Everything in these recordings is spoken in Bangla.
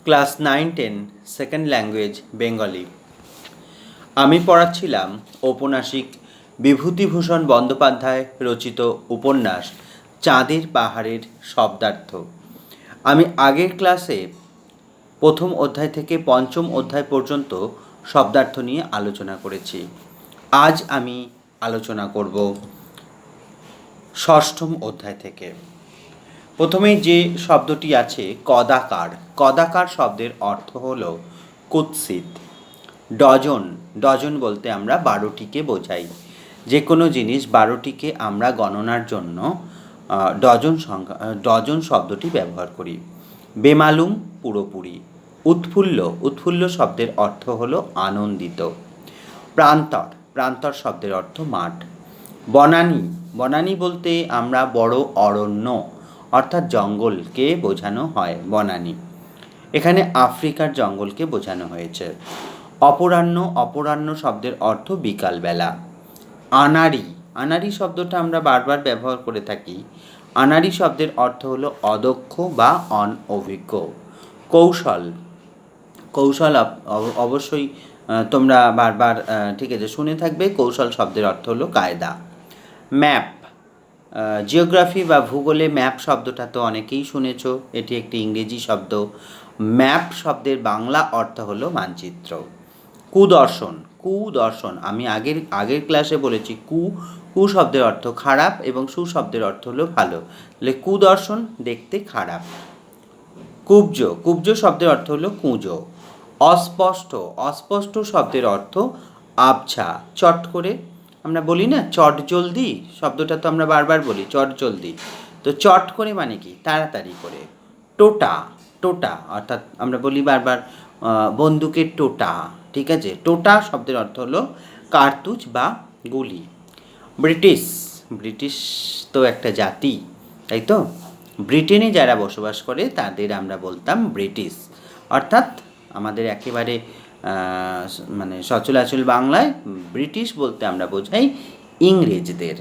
Class 9-10 second language Bengali. আমি পড়াচ্ছিলাম ঔপন্যাসিক বিভূতিভূষণ বন্দ্যোপাধ্যায় রচিত উপন্যাস চাঁদের পাহাড়ের শব্দার্থ। আমি আগের ক্লাসে প্রথম অধ্যায় থেকে পঞ্চম অধ্যায় পর্যন্ত শব্দার্থ নিয়ে আলোচনা করেছি। আজ আমি আলোচনা করব ষষ্ঠম অধ্যায় থেকে। প্রথমেই যে শব্দটি আছে কদাকার। কদাকার শব্দের অর্থ হল কুৎসিত। ডজন, ডজন বলতে আমরা 12টিকে বোঝাই। যে কোনো জিনিস 12টিকে আমরা গণনার জন্য ডজন শব্দটি ব্যবহার করি। বেমালুম পুরোপুরি। উৎফুল্ল, উৎফুল্ল শব্দের অর্থ হলো আনন্দিত। প্রান্তর, প্রান্তর শব্দের অর্থ মাঠ। বনানী, বনানী বলতে আমরা বড় অরণ্য অর্থাৎ জঙ্গলকে বোঝানো হয় বনানী। এখানে আফ্রিকার জঙ্গলকে বোঝানো হয়েছে। অপরাহ্ন, অপরাহ্ন শব্দের অর্থ বিকালবেলা। আনাড়ি, আনাড়ি শব্দটা আমরা বারবার ব্যবহার করে থাকি। আনাড়ি শব্দের অর্থ হলো অদক্ষ বা অনভিজ্ঞ। কৌশল, কৌশল অবশ্যই তোমরা বারবার ঠিক আছে শুনে থাকবে। কৌশল শব্দের অর্থ হলো কায়দা। ম্যাপ, জিওগ্রাফি বা ভূগোলে ম্যাপ শব্দটা তো অনেকেই শুনেছ। এটি একটি ইংরেজি শব্দ। ম্যাপ শব্দের বাংলা অর্থ হলো মানচিত্র। কুদর্শন, কুদর্শন আমি আগের ক্লাসে বলেছি কু শব্দের অর্থ খারাপ এবং সু শব্দের অর্থ হলো ভালো। তাহলে কুদর্শন দেখতে খারাপ। কুব্জ, কুব্জ শব্দের অর্থ হলো কুঁজো। অস্পষ্ট, অস্পষ্ট শব্দের অর্থ আবছা। চট করে আমরা বলি না চট জলদি, শব্দটা তো আমরা বারবার বলি চট জলদি। তো চট করে মানে কি তাড়াতাড়ি করে। টোটা, টোটা অর্থাৎ আমরা বলি বারবার বন্দুকের টোটা, ঠিক আছে। টোটা শব্দের অর্থ হলো কার্তুজ বা গুলি। ব্রিটিশ, ব্রিটিশ তো একটা জাতি, তাই তো। ব্রিটেনে যারা বসবাস করে তাদের আমরা বলতাম ব্রিটিশ। অর্থাৎ আমাদের একেবারে মানে সচরাচর বাংলায় ব্রিটিশ বলতে আমরা বোঝাই ইংরেজদের।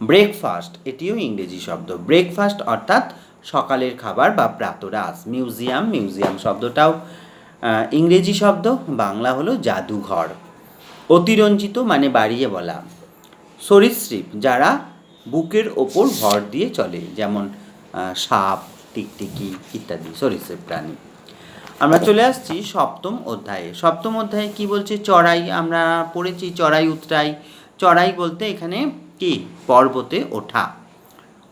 ব্রেকফাস্ট, এটিও ইংরেজি শব্দ। ব্রেকফাস্ট অর্থাৎ সকালের খাবার বা প্রাতরাশ। মিউজিয়াম, মিউজিয়াম শব্দটাও ইংরেজি শব্দ, বাংলা হলো জাদুঘর। অতিরঞ্জিত মানে বাড়িয়ে বলা। সরীসৃপ, যারা বুকের ওপর ভর দিয়ে চলে, যেমন সাপ, টিকটিকি ইত্যাদি সরীসৃপ প্রাণী। আমরা চলে আসছি সপ্তম অধ্যায়ে। সপ্তম অধ্যায়ে কি বলছে? চড়াই, আমরা পড়েছি চড়াই উতরাই। চড়াই বলতে এখানে কি পর্বতে ওঠা।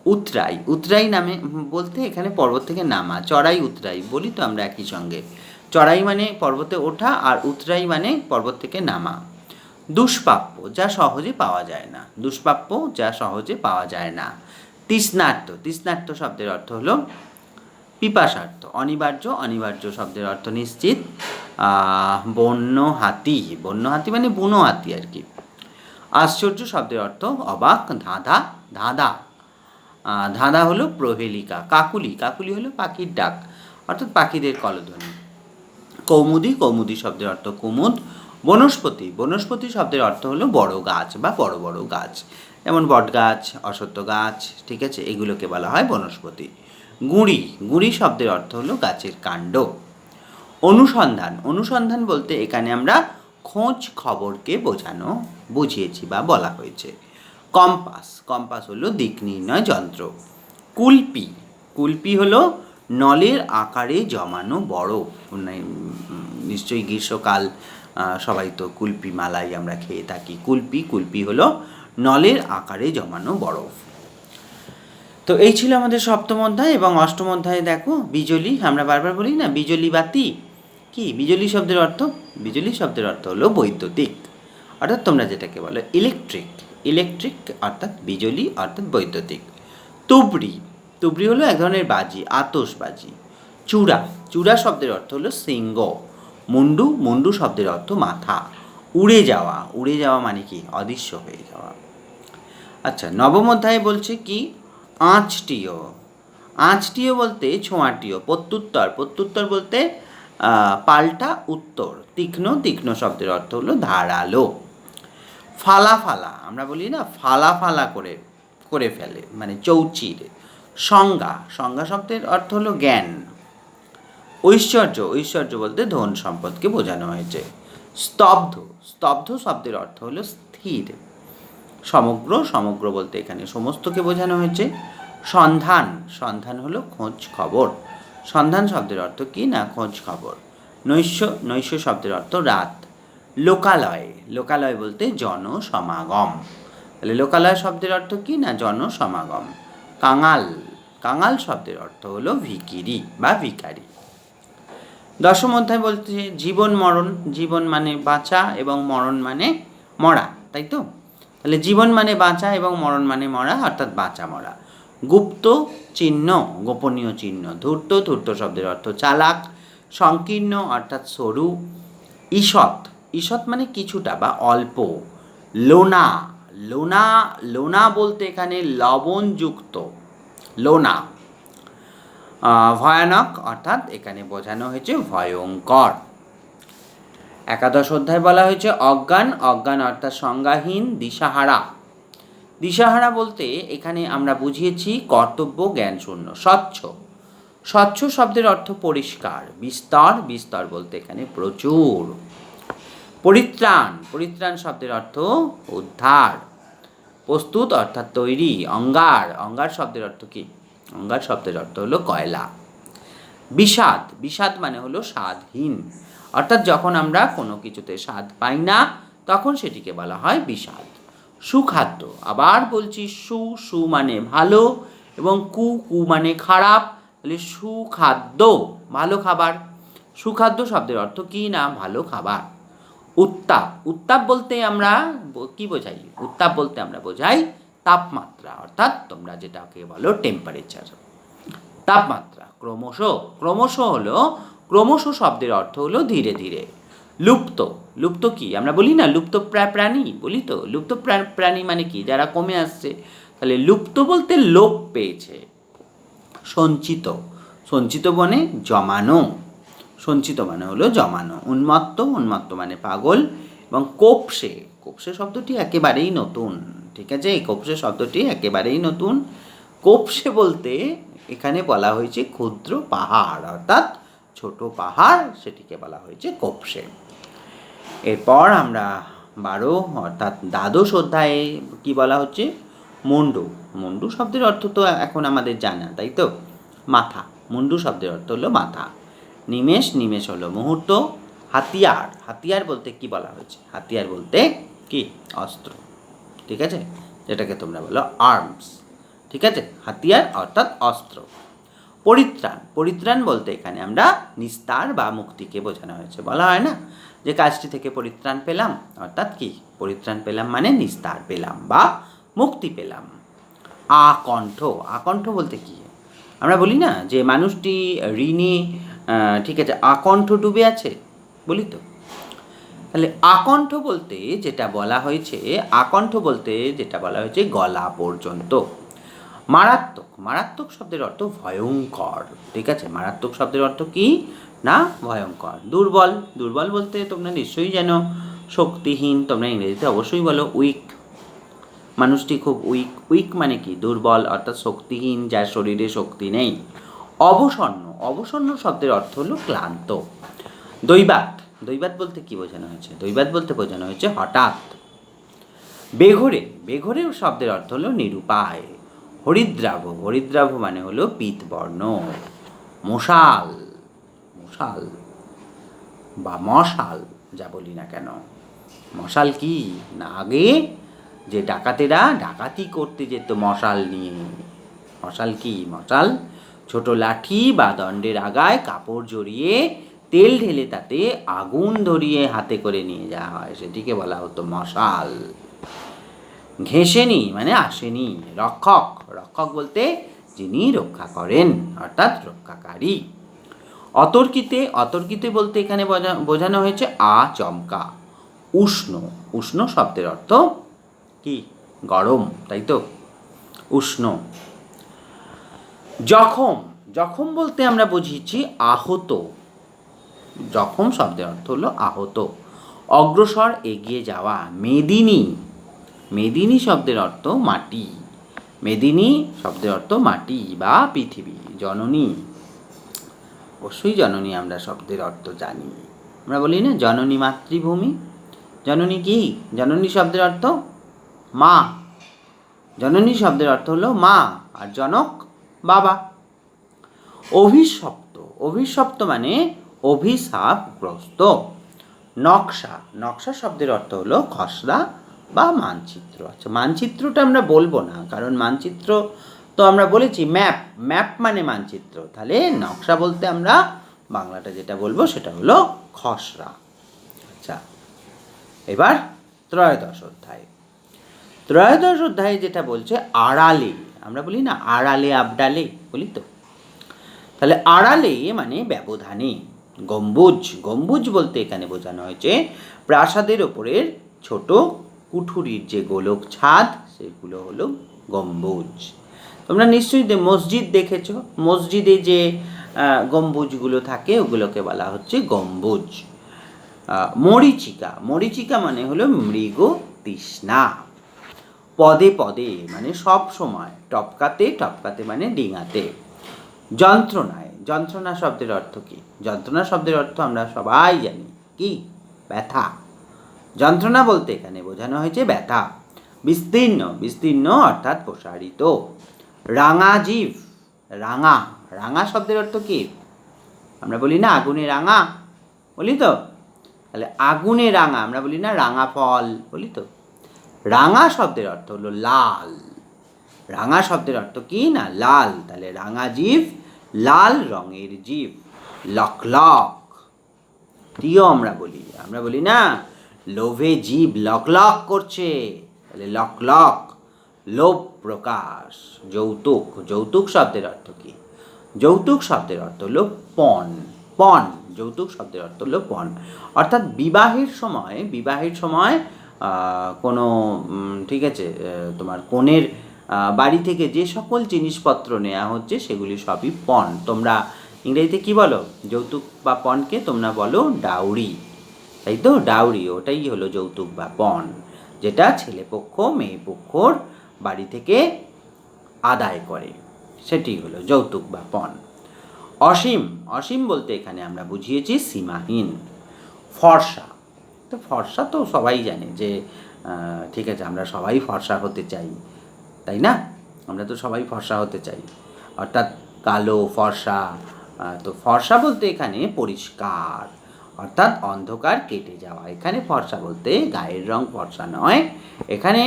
উতরাই, উতরাই নামে বলতে এখানে পর্বত থেকে নামা। চড়াই উতরাই বলি তো আমরা একই সঙ্গে। চড়াই মানে পর্বতে ওঠা আর উতরাই মানে পর্বত থেকে নামা। দুষ্প্রাপ্য, যা সহজে পাওয়া যায় না। দুষ্প্রাপ্য, যা সহজে পাওয়া যায় না। তৃষ্ণার্ত, তৃষ্ণার্ত শব্দের অর্থ হলো পিপাসার্থ। অনিবার্য, অনিবার্য শব্দের অর্থ নিশ্চিত। বন্য হাতি, বন্য হাতি মানে বুনো হাতি আর কি। আশ্চর্য শব্দের অর্থ অবাক। ধাঁধা, ধাঁধা, ধাঁধা হলো প্রহেলিকা। কাকুলি, কাকুলি হলো পাখির ডাক অর্থাৎ পাখিদের কলধ্বনি। কৌমুদি, কৌমুদি শব্দের অর্থ কুমুদ। বনস্পতি, বনস্পতি শব্দের অর্থ হলো বড় গাছ বা বড় বড় গাছ, যেমন বট গাছ, অশ্বত্থ গাছ, ঠিক আছে, এগুলোকে বলা হয় বনস্পতি। গুঁড়ি, গুঁড়ি শব্দের অর্থ হলো গাছের কাণ্ড। অনুসন্ধান, অনুসন্ধান বলতে এখানে আমরা খোঁজ খবরকে বুঝিয়েছি বা বলা হয়েছে। কম্পাস, কম্পাস হলো দিক নির্ণয় যন্ত্র। কুলপি, কুলপি হলো নলের আকারে জমানো বরফ। নিশ্চয়ই গ্রীষ্মকাল সবাই তো কুলপি মালাই আমরা খেয়ে থাকি। কুলপি, কুলপি হলো নলের আকারে জমানো বরফ। তো এই ছিল আমাদের সপ্তম অধ্যায়। এবং অষ্টম অধ্যায়ে দেখো বিজলি, আমরা বারবার বলি না বিজলি বাতি। কি বিজলি শব্দের অর্থ? বিজলি শব্দের অর্থ হলো বৈদ্যুতিক, অর্থাৎ তোমরা যেটাকে বলো ইলেকট্রিক। ইলেকট্রিক অর্থাৎ বিজলি অর্থাৎ বৈদ্যুতিক। তুবড়ি, তুবড়ি হলো এক ধরনের বাজি, আতশবাজি। চূড়া, চূড়া শব্দের অর্থ হলো শৃঙ্গ। মুন্ডু, মুন্ডু শব্দের অর্থ মাথা। উড়ে যাওয়া, উড়ে যাওয়া মানে কি অদৃশ্য হয়ে যাওয়া। আচ্ছা, নবম অধ্যায়ে বলছে কি আঁচটিও। আঁচটিও বলতে ছোঁয়াটিও। প্রত্যুত্তর, প্রত্যুত্তর বলতে পাল্টা উত্তর। তীক্ষ্ণ, তীক্ষ্ণ শব্দের অর্থ হলো ধারালো। ফালা ফালা, আমরা বলি না ফালা ফালা করে ফেলে মানে চৌচির। সংজ্ঞা, সংজ্ঞা শব্দের অর্থ হলো জ্ঞান। ঐশ্বর্য, ঐশ্বর্য বলতে ধন সম্পদকে বোঝানো হয়েছে। স্তব্ধ, স্তব্ধ শব্দের অর্থ হলো স্থির। সমগ্র, সমগ্র বলতে এখানে সমস্তকে বোঝানো হয়েছে। সন্ধান, সন্ধান হলো খোঁজ খবর। সন্ধান শব্দের অর্থ কি না খোঁজ খবর। নৈশ, নৈশ শব্দের অর্থ রাত। লোকালয়, লোকালয় বলতে জনসমাগম। তাহলে লোকালয় শব্দের অর্থ কি না জনসমাগম। কাঙাল, কাঙাল শব্দের অর্থ হলো ভিখিরি বা ভিখারি। দশম অধ্যায় বলতে জীবন মরণ, জীবন মানে বাঁচা এবং মরণ মানে মরা, তাই তো? তাহলে জীবন মানে বাঁচা এবং মরণ মানে মরা, অর্থাৎ বাঁচা মরা। গুপ্ত চিহ্ন, গোপনীয় চিহ্ন। ধূর্ত, ধূর্ত শব্দের অর্থ চালাক। সংকীর্ণ অর্থাৎ সরু। ঈষৎ, ঈষৎ মানে কিছুটা বা অল্প। লোনা, লোনা, লোনা বলতে এখানে লবণযুক্ত, লোনা। ভয়ানক অর্থাৎ এখানে বোঝানো হয়েছে ভয়ঙ্কর। একাদশ অধ্যায় বলা হয়েছে অজ্ঞান, অজ্ঞান অর্থাৎ সংজ্ঞাহীন, দিশাহারা। দিশাহারা বলতে এখানে আমরা বুঝিয়েছি কর্তব্য জ্ঞান শূন্য। স্বচ্ছ, স্বচ্ছ শব্দের অর্থ পরিষ্কার। বিস্তর, বিস্তর বলতে এখানে প্রচুর। পরিত্রাণ, পরিত্রাণ শব্দের অর্থ উদ্ধার। প্রস্তুত অর্থাৎ তৈরি। অঙ্গার, অঙ্গার শব্দের অর্থ কি? অঙ্গার শব্দের অর্থ হলো কয়লা। বিষাদ, বিষাদ মানে হলো স্বাদহীন, অর্থাৎ যখন আমরা কোনো কিছুতে স্বাদ পাই না তখন সেটিকে বলা হয় বিষাদ। সুখাদ্য, আবার বলছি সু, সু মানে ভালো এবং কু, কু মানে খারাপ। তাহলে সুখাদ্য ভালো খাবার। সুখাদ্য শব্দের অর্থ কি না ভালো খাবার। উত্তাপ, উত্তাপ বলতে আমরা কি বোঝাই? উত্তাপ বলতে আমরা বোঝাই তাপমাত্রা, অর্থাৎ তোমরা যেটাকে বলো টেম্পারেচার, তাপমাত্রা। ক্রমশ, ক্রমশ হলো, ক্রমশ শব্দের অর্থ হলো ধীরে ধীরে। লুপ্ত, লুপ্ত কি আমরা বলি না লুপ্ত প্রাণী, বলি তো লুপ্ত প্রাণী মানে কি? যারা কমে আসছে। তাহলে লুপ্ত বলতে লোপ পেয়েছে। সঞ্চিত, সঞ্চিত মানে জমানো, সঞ্চিত মানে হলো জমানো। উন্মত্ত, উন্মত্ত মানে পাগল। এবং কোপসে, কোপসে শব্দটি একেবারেই নতুন, ঠিক আছে? এই কোপসে শব্দটি একেবারেই নতুন। কোপসে বলতে এখানে বলা হয়েছে ক্ষুদ্র পাহাড়, অর্থাৎ ছোট পাহাড়, সেটিকে বলা হয়েছে কোপসে। এরপর আমরা 12 অর্থাৎ দ্বাদশ অধ্যায়ে কি বলা হচ্ছে? মুন্ডু, মুন্ডু শব্দের অর্থ তো এখন আমাদের জানা, তাই তো? মাথা, মুন্ডু শব্দের অর্থ হলো মাথা। নিমেষ, নিমেষ হলো মুহূর্ত। হাতিয়ার, হাতিয়ার বলতে কি বলা হয়েছে? হাতিয়ার বলতে কি? অস্ত্র, ঠিক আছে? যেটাকে তোমরা বলো আর্মস, ঠিক আছে? হাতিয়ার অর্থাৎ অস্ত্র। পরিত্রাণ, পরিত্রাণ বলতে এখানে আমরা নিস্তার বা মুক্তিকে বোঝানো হয়েছে। বলা হয় না যে কাজটি থেকে পরিত্রাণ পেলাম, অর্থাৎ কি? পরিত্রাণ পেলাম মানে নিস্তার পেলাম বা মুক্তি পেলাম। আকণ্ঠ, আকণ্ঠ বলতে কি? আমরা বলি না যে মানুষটি ঋণে, ঠিক আছে, আকণ্ঠ ডুবে আছে, বলি তো। তাহলে আকণ্ঠ বলতে যেটা বলা হয়েছে, আকণ্ঠ বলতে যেটা বলা হয়েছে গলা পর্যন্ত। মারাত্মক, মারাত্মক শব্দের অর্থ ভয়ঙ্কর, ঠিক আছে? মারাত্মক শব্দের অর্থ কি না ভয়ঙ্কর। দুর্বল, দুর্বল বলতে তোমরা নিশ্চয়ই জানো শক্তিহীন, তোমরা ইংরেজিতে অবশ্যই বলো উইক। মানুষটি খুব উইক, উইক মানে কি? দুর্বল অর্থাৎ শক্তিহীন, যার শরীরে শক্তি নেই। অবসন্ন, অবসন্ন শব্দের অর্থ হলো ক্লান্ত। দৈবাত, দৈবাত বলতে কি বোঝানো হয়েছে? দৈবাত বলতে বোঝানো হয়েছে হঠাৎ। বেঘরে, বেঘরে শব্দের অর্থ হলো নিরুপায়। হরিদ্রাভ, হরিদ্রাভ মানে হলো পীতবর্ণ। মশাল, মশাল বা মশাল যা বলি না কেন, মশাল কি না আগে যে ডাকাতেরা ডাকাতি করতে যেত মশাল নিয়ে। মশাল কি? মশাল ছোট লাঠি বা দণ্ডের আগায় কাপড় জড়িয়ে তেল ঢেলে তাতে আগুন ধরিয়ে হাতে করে নিয়ে যাওয়া হয়, সেটিকে বলা হতো মশাল। ঘেঁষেনি মানে আসেনি। রক্ষক, রক্ষক বলতে যিনি রক্ষা করেন, অর্থাৎ রক্ষাকারী। অতর্কিতে, অতর্কিতে বলতে এখানে বোঝানো হয়েছে আচমকা। উষ্ণ, উষ্ণ শব্দের অর্থ কি? গরম, তাই তো? উষ্ণ। জখম, জখম বলতে আমরা বুঝিয়েছি আহত। জখম শব্দের অর্থ হলো আহত। অগ্রসর, এগিয়ে যাওয়া। মেদিনী, মেদিনী শব্দের অর্থ মাটি। মেদিনী শব্দের অর্থ মাটি বা পৃথিবী, জননী। অবশ্যই জননী আমরা শব্দের অর্থ জানি। আমরা বলি না জননী মাতৃভূমি। জননী কি? জননী শব্দের অর্থ মা। জননী শব্দের অর্থ হলো মা, আর জনক বাবা। অভিশপ্ত, অভিশপ্ত মানে অভিশাপগ্রস্ত। নকশা, নকশা শব্দের অর্থ হলো খসড়া বা মানচিত্র। আচ্ছা, মানচিত্রটা আমরা বলবো না, কারণ মানচিত্র তো আমরা বলেছি ম্যাপ, ম্যাপ মানে মানচিত্র। তাহলে নকশা বলতে আমরা বাংলাটা যেটা বলবো সেটা হলো খসড়া। আচ্ছা, এবার ত্রয়োদশ অধ্যায়। ত্রয়োদশ অধ্যায়ে যেটা বলছে আড়ালে, আমরা বলি না আড়ালে আবডালে, বলি তো। তাহলে আড়ালে মানে ব্যবধানে। গম্বুজ, গম্বুজ বলতে এখানে বোঝানো হয়েছে প্রাসাদের ওপরের ছোট কুঠুরির যে গোলক ছাদ, সেগুলো হলো গম্বুজ। তোমরা নিশ্চয়ই মসজিদ দেখেছো, মসজিদে যে গম্বুজগুলো থাকে ওগুলোকে বলা হচ্ছে গম্বুজ। মরীচিকা, মরীচিকা মানে হলো মৃগ তৃষ্ণা। পদে পদে মানে সব সময়। টপকাতে, টপকাতে মানে ডিঙাতে। যন্ত্রণায়, যন্ত্রণা শব্দের অর্থ কী? যন্ত্রণা শব্দের অর্থ আমরা সবাই জানি কি? ব্যথা। যন্ত্রণা বলতে এখানে বোঝানো হয়েছে ব্যথা। বিস্তীর্ণ, বিস্তীর্ণ অর্থাৎ প্রসারিত। রাঙা জিভ, রাঙা, রাঙা শব্দের অর্থ কী? আমরা বলি না আগুনে রাঙা, বলি তো। তাহলে আগুনে রাঙা, আমরা বলি না রাঙা ফল, বলি তো। রাঙা শব্দের অর্থ হলো লাল। রাঙা শব্দের অর্থ কি? না লাল। তাহলে রাঙা জিভ, লাল রঙের জিভ। লকলক, প্রিয় আমরা বলি না লোভে জিভ লক লক করছে, তাহলে লকলক। লোভ প্রকাশ। যৌতুক, যৌতুক শব্দের অর্থ কি? যৌতুক শব্দের অর্থ হলো পণ, পণ। যৌতুক শব্দের অর্থ হলো পণ, অর্থাৎ বিবাহের সময়, বিবাহের সময় কোনো ঠিক আছে তোমার কনের বাড়ি থেকে যে সকল জিনিসপত্র নেওয়া হচ্ছে সেগুলি সবই পণ। তোমরা ইংরেজিতে কি বলো যৌতুক বা পণকে? তোমরা বলো ডাউরি, তাই তো। ডাউরি ওটাই হলো যৌতুক বা পণ, যেটা ছেলে পক্ষ মেয়ে পক্ষর বাড়ি থেকে আদায় করে, সেটি হলো যৌতুক বা পণ। অসীম, অসীম বলতে এখানে আমরা বুঝিয়েছি সীমাহীন। ফর্সা, তো ফর্সা তো সবাই জানে যে ঠিক আছে আমরা সবাই ফর্সা হতে চাই, তাই না? আমরা তো সবাই ফর্সা হতে চাই, অর্থাৎ কালো ফর্সা। তো ফর্সা বলতে এখানে পরিষ্কার, অর্থাৎ অন্ধকার কেটে যাওয়া। এখানে ফর্সা বলতে গায়ের রং ফর্সা নয়, এখানে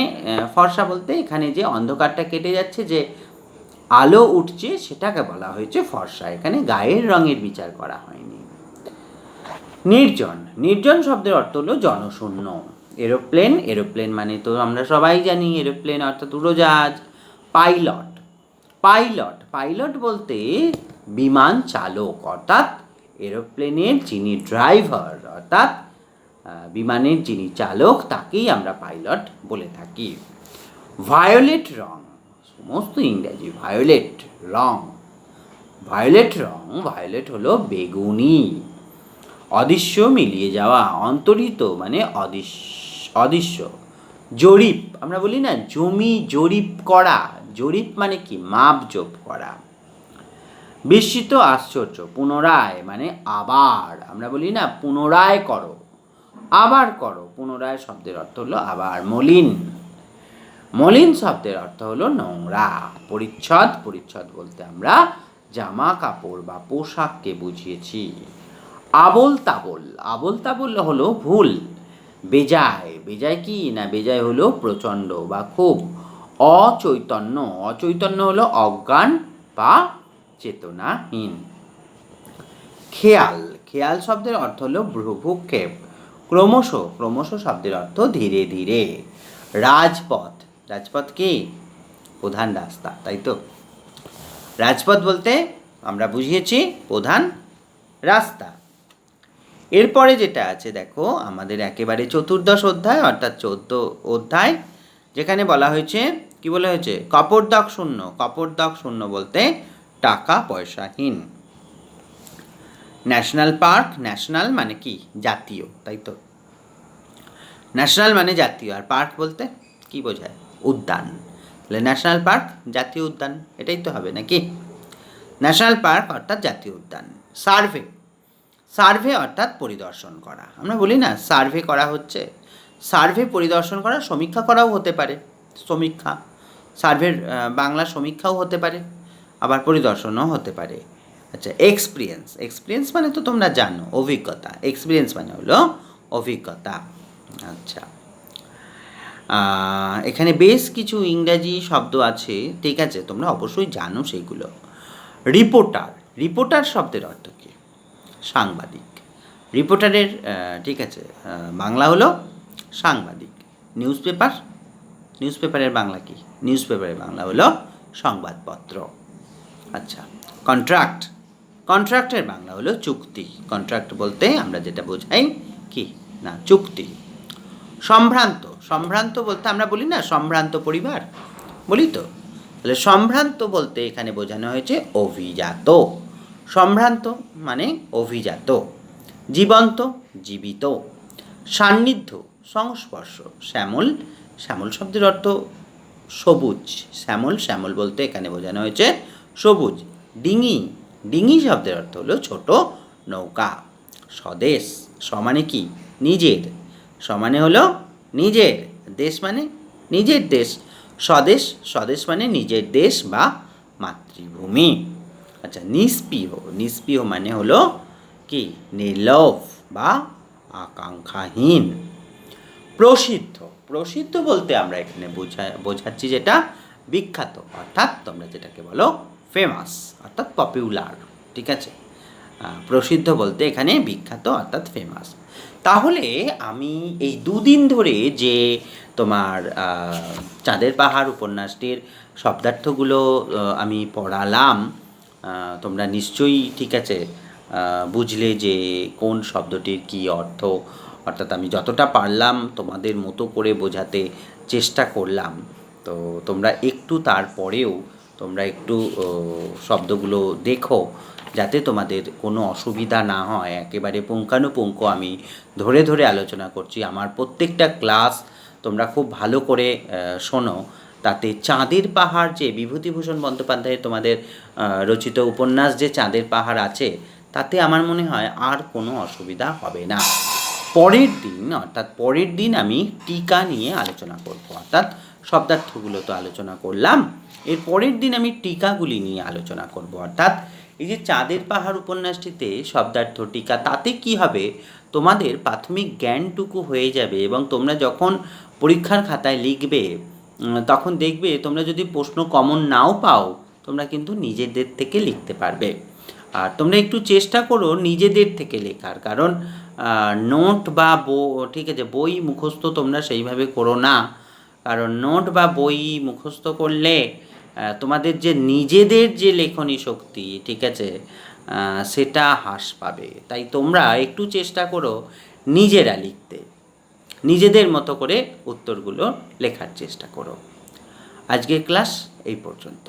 ফর্সা বলতে এখানে যে অন্ধকারটা কেটে যাচ্ছে, যে আলো উঠছে, সেটাকে বলা হয়েছে ফর্সা। এখানে গায়ের রঙের বিচার করা হয়নি। নির্জন, নির্জন শব্দের অর্থ হলো জনশূন্য। এরোপ্লেন, এরোপ্লেন মানে তো আমরা সবাই জানি এরোপ্লেন অর্থাৎ উড়োজাহাজ। পাইলট, পাইলট, পাইলট বলতে বিমান চালক, অর্থাৎ এরোপ্লেনের যিনি ড্রাইভার, অর্থাৎ বিমানের যিনি চালক, তাকেই আমরা পাইলট বলে থাকি। ভায়োলেট রং, সমস্ত ইংরেজি। ভায়োলেট রং, ভায়োলেট রং, ভায়োলেট হলো বেগুনি। অদৃশ্য মিলিয়ে যাওয়া, অন্তরিত মানে অদৃশ্য। জরিপ, আমরা বলি না জমি জরিপ করা, জরিপ মানে কি? মাপজোপ করা। বিস্মিত আশ্চর্য, পুনরায় মানে আবার, আমরা বলি না পুনরায় করো, আবার করো। পুনরায় শব্দের অর্থ হলো আবার। মলিন, মলিন শব্দের অর্থ হলো নোংরা। পরিচ্ছদ, পরিচ্ছদ বলতে আমরা জামা কাপড় বা পোশাককে বুঝিয়েছি। আবোল তাবোল, আবোল তাবোল হলো ভুল। বেজায়, বেজায় কি? না বেজায় হলো প্রচণ্ড বা খুব। অচৈতন্য, অচৈতন্য হলো অজ্ঞান বা চেতনাহীন। খেয়াল, খেয়াল শব্দের অর্থ হলো ভ্রুক্ষেপ। ক্রমশ, ক্রমশ শব্দের অর্থ ধীরে ধীরে। রাজপথ, রাজপথ কি? প্রধান রাস্তা, তাই তো। রাজপথ বলতে আমরা বুঝিয়েছি প্রধান রাস্তা। এরপরে যেটা আছে দেখো আমাদের একেবারে চতুর্দশ অধ্যায়, অর্থাৎ 14 অধ্যায়, যেখানে বলা হয়েছে কি বলা হয়েছে? কপর্দক শূন্য। কপর্দক শূন্য বলতে টাকা পয়সাহীন। ন্যাশনাল পার্ক, ন্যাশনাল মানে কি? জাতীয়, তাই তো। ন্যাশনাল মানে জাতীয়, আর পার্ক বলতে কি বোঝায়? উদ্যান। তাহলে ন্যাশনাল পার্ক জাতীয় উদ্যান, এটাই তো হবে নাকি? ন্যাশনাল পার্ক অর্থাৎ জাতীয় উদ্যান। সার্ভে, সার্ভে অর্থাৎ পরিদর্শন করা। আমরা বলি না সার্ভে করা হচ্ছে, সার্ভে পরিদর্শন করা, সমীক্ষা করাও হতে পারে, সমীক্ষা, সার্ভের বাংলা সমীক্ষাও হতে পারে, আবার পরিদর্শনও হতে পারে। আচ্ছা, এক্সপিরিয়েন্স, এক্সপিরিয়েন্স মানে তো তোমরা জানো অভিজ্ঞতা, এক্সপিরিয়েন্স মানে হলো অভিজ্ঞতা। আচ্ছা, এখানে বেশ কিছু ইংরাজি শব্দ আছে, ঠিক আছে, তোমরা অবশ্যই জানো সেইগুলো। রিপোর্টার, রিপোর্টার শব্দের অর্থ কী? সাংবাদিক। রিপোর্টারের ঠিক আছে বাংলা হলো সাংবাদিক। নিউজ পেপার, নিউজ পেপারের বাংলা কী? নিউজ পেপারের বাংলা হলো সংবাদপত্র। আচ্ছা, কন্ট্রাক্ট, কন্ট্রাক্টের বাংলা হলো চুক্তি। কন্ট্রাক্ট বলতে আমরা যেটা বোঝাই কি না, চুক্তি। সম্ভ্রান্ত, সম্ভ্রান্ত বলতে আমরা বলি না সম্ভ্রান্ত পরিবার, বলি তো, তাহলে সম্ভ্রান্ত বলতে এখানে বোঝানো হয়েছে অভিজাত। সম্ভ্রান্ত মানে অভিজাত। জীবন্ত, জীবিত। সান্নিধ্য, সংস্পর্শ। শ্যামল, শ্যামল শব্দের অর্থ সবুজ। শ্যামল, শ্যামল বলতে এখানে বোঝানো হয়েছে সবুজ। ডিঙি, ডিঙি শব্দের অর্থ হলো ছোট নৌকা। স্বদেশ, সমানে কি? নিজের, সমানে হলো নিজের, দেশ মানে নিজের দেশ। স্বদেশ, স্বদেশ মানে নিজের দেশ বা মাতৃভূমি। আচ্ছা, নিস্পৃহ, নিস্পৃহ মানে হলো কি? নির্লোভ বা আকাঙ্ক্ষাহীন। প্রসিদ্ধ, প্রসিদ্ধ বলতে আমরা এখানে বোঝাচ্ছি যেটা বিখ্যাত, অর্থাৎ তোমরা যেটাকে বলো ফেমাস, অর্থাৎ পপুলার, ঠিক আছে। প্রসিদ্ধ বলতে এখানে বিখ্যাত অর্থাৎ ফেমাস। তাহলে আমি এই দুদিন ধরে যে তোমার চাঁদের পাহাড় উপন্যাসটির শব্দার্থগুলো আমি পড়ালাম, তোমরা নিশ্চয়ই ঠিক আছে বুঝলে যে কোন শব্দটির কী অর্থ, অর্থাৎ আমি যতটা পারলাম তোমাদের মতো করে বোঝাতে চেষ্টা করলাম। তো তোমরা একটু তারপরেও তোমরা একটু শব্দগুলো দেখো, যাতে তোমাদের কোনো অসুবিধা না হয়। একেবারে পুঙ্খানুপুঙ্খ আমি ধরে ধরে আলোচনা করছি। আমার প্রত্যেকটা ক্লাস তোমরা খুব ভালো করে শোনো, তাতে চাঁদের পাহাড় যে বিভূতিভূষণ বন্দ্যোপাধ্যায়ের তোমাদের রচিত উপন্যাস যে চাঁদের পাহাড় আছে, তাতে আমার মনে হয় আর কোনো অসুবিধা হবে না। পরের দিন, অর্থাৎ পরের দিন আমি টিকা নিয়ে আলোচনা করব, অর্থাৎ শব্দার্থগুলো তো আলোচনা করলাম, এর পরের দিন আমি টিকাগুলি নিয়ে আলোচনা করব। অর্থাৎ এই যে চাঁদের পাহাড় উপন্যাসটিতে শব্দার্থ টিকা, তাতে কি হবে, তোমাদের প্রাথমিক জ্ঞানটুকু হয়ে যাবে, এবং তোমরা যখন পরীক্ষার খাতায় লিখবে তখন দেখবে তোমরা যদি প্রশ্ন কমন নাও পাও, তোমরা কিন্তু নিজেদের থেকে লিখতে পারবে। আর তোমরা একটু চেষ্টা করো নিজেদের থেকে লেখার, কারণ নোট বা ঠিক আছে বই মুখস্থ তোমরা সেইভাবে করো না, কারণ নোট বা বই মুখস্থ করলে তোমাদের যে নিজেদের যে লেখনী শক্তি, ঠিক আছে, সেটা হ্রাস পাবে। তাই তোমরা একটু চেষ্টা করো নিজেরা লিখতে, নিজেদের মতো করে উত্তরগুলো লেখার চেষ্টা করো। আজকের ক্লাস এই পর্যন্ত।